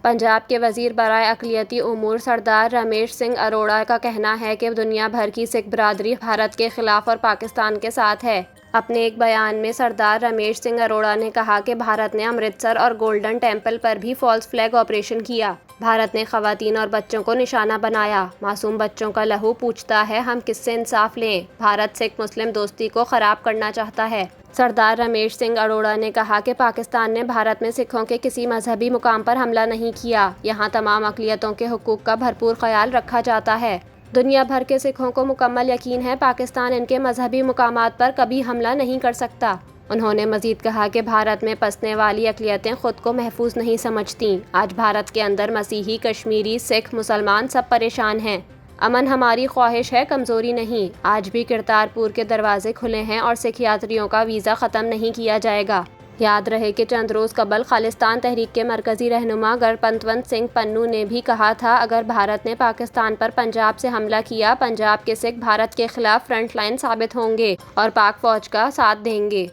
پنجاب کے وزیر برائے اقلیتی امور سردار رمیش سنگھ اروڑہ کا کہنا ہے کہ دنیا بھر کی سکھ برادری بھارت کے خلاف اور پاکستان کے ساتھ ہے۔ اپنے ایک بیان میں سردار رمیش سنگھ اروڑہ نے کہا کہ بھارت نے امرتسر اور گولڈن ٹیمپل پر بھی فالس فلیگ آپریشن کیا۔ بھارت نے خواتین اور بچوں کو نشانہ بنایا۔ معصوم بچوں کا لہو پوچھتا ہے، ہم کس سے انصاف لیں؟ بھارت سکھ مسلم دوستی کو خراب کرنا چاہتا ہے۔ سردار رمیش سنگھ اروڑہ نے کہا کہ پاکستان نے بھارت میں سکھوں کے کسی مذہبی مقام پر حملہ نہیں کیا۔ یہاں تمام اقلیتوں کے حقوق کا بھرپور خیال رکھا جاتا ہے۔ دنیا بھر کے سکھوں کو مکمل یقین ہے پاکستان ان کے مذہبی مقامات پر کبھی حملہ نہیں کر سکتا۔ انہوں نے مزید کہا کہ بھارت میں بسنے والی اقلیتیں خود کو محفوظ نہیں سمجھتیں۔ آج بھارت کے اندر مسیحی، کشمیری، سکھ، مسلمان سب پریشان ہیں۔ امن ہماری خواہش ہے، کمزوری نہیں۔ آج بھی کرتارپور کے دروازے کھلے ہیں اور سکھ یاتریوں کا ویزا ختم نہیں کیا جائے گا۔ یاد رہے کہ چند روز قبل خالصتان تحریک کے مرکزی رہنما گرپتونت سنگھ پنو نے بھی کہا تھا، اگر بھارت نے پاکستان پر پنجاب سے حملہ کیا، پنجاب کے سکھ بھارت کے خلاف فرنٹ لائن ثابت ہوں گے اور پاک فوج کا ساتھ دیں گے۔